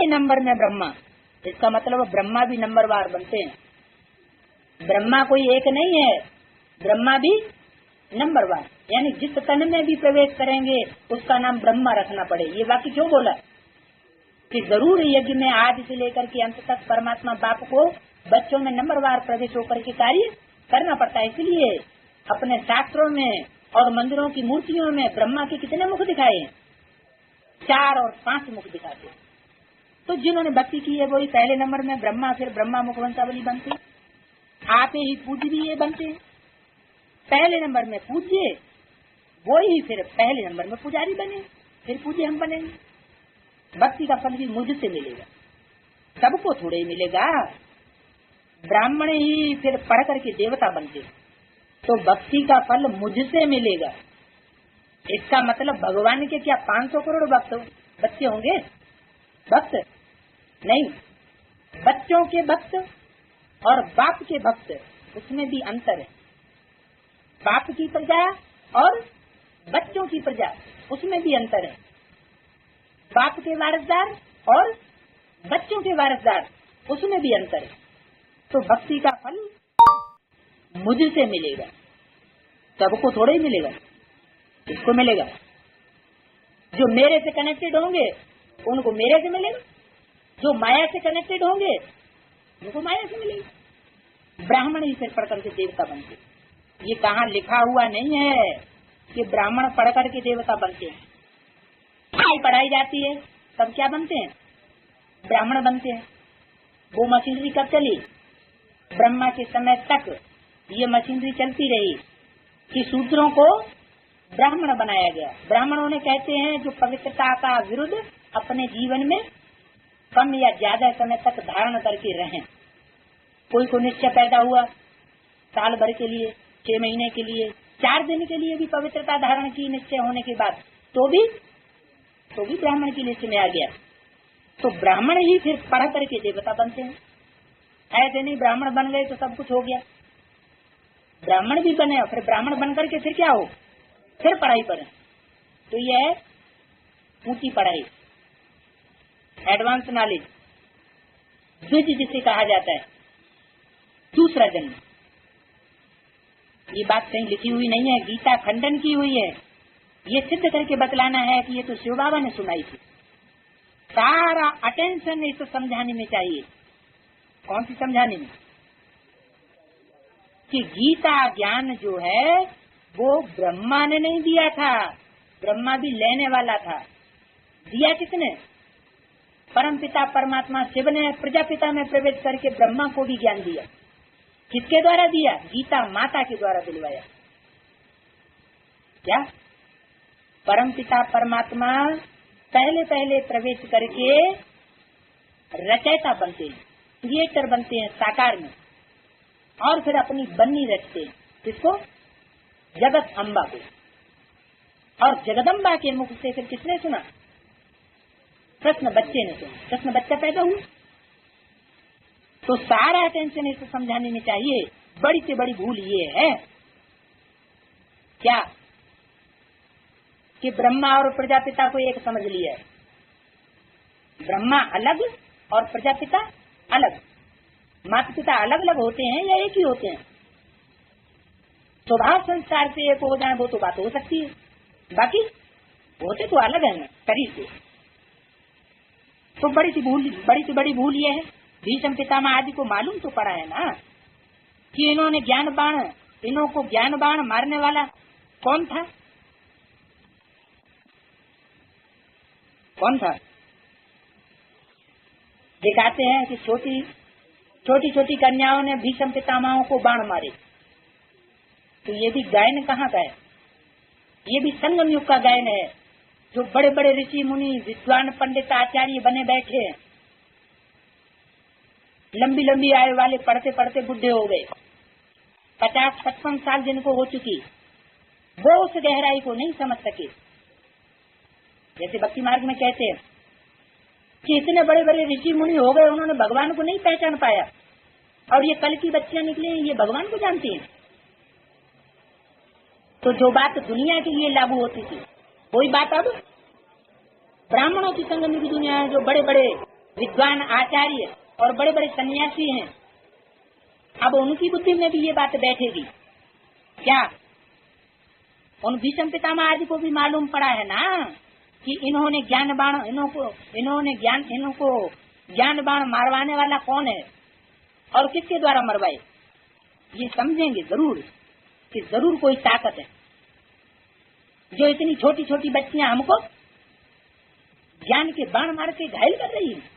पहले नंबर में ब्रह्मा, इसका मतलब ब्रह्मा भी नंबरवार बनते हैं। ब्रह्मा कोई एक नहीं है, ब्रह्मा भी नंबरवार, यानी जिस तन में भी प्रवेश करेंगे उसका नाम ब्रह्मा रखना पड़े। ये वाक्य क्यों बोला कि जरूर यज्ञ में आदि से लेकर के अंत तक परमात्मा बाप को बच्चों में नंबरवार प्रवेश होकर के कार्य करना पड़ता है। इसलिए अपने शास्त्रों में और मंदिरों की मूर्तियों में ब्रह्मा के कितने मुख दिखाए? 4 और 5 मुख दिखाते। तो जिन्होंने भक्ति की है वही पहले नंबर में ब्रह्मा, फिर ब्रह्मा मुख वंशावली बनते। आप ही पूज्य भी ये बनते हैं, पहले नंबर में पूज्य, वो ही फिर पहले नंबर में पुजारी बने, फिर पूज्य हम बनेंगे। भक्ति का फल भी मुझसे मिलेगा, सबको थोड़े ही मिलेगा। ब्राह्मण ही फिर पढ़ करके देवता बनते, तो भक्ति का फल मुझसे मिलेगा। इसका मतलब भगवान के क्या 500 करोड़ भक्त बच्चे होंगे? भक्त नहीं, बच्चों के भक्त और बाप के भक्त, उसमें भी अंतर है। बाप की प्रजा और बच्चों की प्रजा, उसमें भी अंतर है। बाप के वारसदार और बच्चों के वारसदार, उसमें भी अंतर है। तो भक्ति का फल मुझसे मिलेगा, सबको थोड़ा ही मिलेगा। किसको मिलेगा? जो मेरे से कनेक्टेड होंगे उनको मेरे से मिलेगा, जो माया से कनेक्टेड होंगे उनको माया से मिलेगा। ब्राह्मण ही फिर पढ़ करके देवता बनते। ये कहाँ लिखा हुआ नहीं है कि ब्राह्मण पढ़ करके देवता बनते हैं। पढ़ाई जाती है तब क्या बनते हैं? ब्राह्मण बनते हैं। वो मशीनरी कब चली? ब्रह्मा के समय तक ये मशीनरी चलती रही कि शूद्रों को ब्राह्मण बनाया गया। ब्राह्मणों ने कहते हैं जो पवित्रता का विरुद्ध अपने जीवन में कम या ज्यादा समय तक धारण करके रहें। कोई को निश्चय पैदा हुआ साल भर के लिए, 6 महीने के लिए, 4 दिन के लिए भी पवित्रता धारण की निश्चय होने के बाद, तो भी ब्राह्मण की लिस्ट में आ गया। तो ब्राह्मण ही फिर पढ़ करके देवता बनते हैं। ऐसे नहीं ब्राह्मण बन गए तो सब कुछ हो गया। ब्राह्मण भी बने और फिर ब्राह्मण बन करके फिर क्या हो? फिर पढ़ाई करें। तो यह है ऊंची पढ़ाई, एडवांस नॉलेज, द्विज जिसे कहा जाता है, दूसरा जन्म। ये बात कहीं लिखी हुई नहीं है, गीता खंडन की हुई है। ये सिद्ध करके बतलाना है कि ये तो शिव बाबा ने सुनाई थी। सारा अटेंशन इस समझाने में चाहिए। कौन सी समझाने में? कि गीता ज्ञान जो है वो ब्रह्मा ने नहीं दिया था, ब्रह्मा भी लेने वाला था। दिया किसने? परम पिता परमात्मा शिव ने प्रजापिता में प्रवेश करके ब्रह्मा को भी ज्ञान दिया। किसके द्वारा दिया? गीता माता के द्वारा दिलवाया। क्या? परम पिता परमात्मा पहले प्रवेश करके रचयिता बनते हैं, क्रिएटर बनते हैं साकार में, और फिर अपनी बन्नी रचते हैं। किसको? जगत अम्बा को। और जगदम्बा के मुख से फिर किसने सुना? कृष्ण बच्चे ने सुना। कृष्ण बच्चा पैदा हुआ। तो सारा टेंशन इसे समझाने में चाहिए। बड़ी से बड़ी भूल ये है क्या कि ब्रह्मा और प्रजापिता को एक समझ लिया है। ब्रह्मा अलग और प्रजापिता अलग। माता पिता अलग अलग होते हैं या एक ही होते हैं? स्वभाव संस्कार से एक हो जाए वो तो बात हो सकती है, बाकी होते तो अलग है ना शरीर से। तो बड़ी से बड़ी भूल ये है। भीष्म पितामह आदि को मालूम तो पड़ा है ना कि इन्होंने इन्हों को ज्ञान बाण मारने वाला कौन था? कौन था? दिखाते हैं कि छोटी कन्याओं ने भीष्म पितामहों को बाण मारे। तो ये भी गायन कहाँ का है? ये भी संगम युग का गायन है, जो बड़े बड़े ऋषि मुनि विद्वान पंडित आचार्य बने बैठे हैं। लंबी आयु वाले पढ़ते पढ़ते बुढ़े हो गए, 50-55 साल जिनको हो चुकी, वो उस गहराई को नहीं समझ सके। जैसे भक्ति मार्ग में कहते हैं कि इतने बड़े बड़े ऋषि मुनि हो गए, उन्होंने भगवान को नहीं पहचान पाया, और ये कल की बच्चियां निकली ये भगवान को जानती हैं। तो जो बात दुनिया के लिए लागू होती थी वही बात अब ब्राह्मणों की संगम की दुनिया है, जो बड़े बड़े विद्वान आचार्य और बड़े बड़े सन्यासी हैं। अब उनकी बुद्धि में भी ये बात बैठेगी क्या? उन भीष्म पितामह आदि को भी मालूम पड़ा है ना कि इन्होंने ज्ञान बाण इनको ज्ञान बाण मारवाने वाला कौन है और किसके द्वारा मरवाए। ये समझेंगे जरूर कि जरूर कोई ताकत है जो इतनी छोटी छोटी बच्चियां हमको ज्ञान के बाण मार के घायल कर रही है।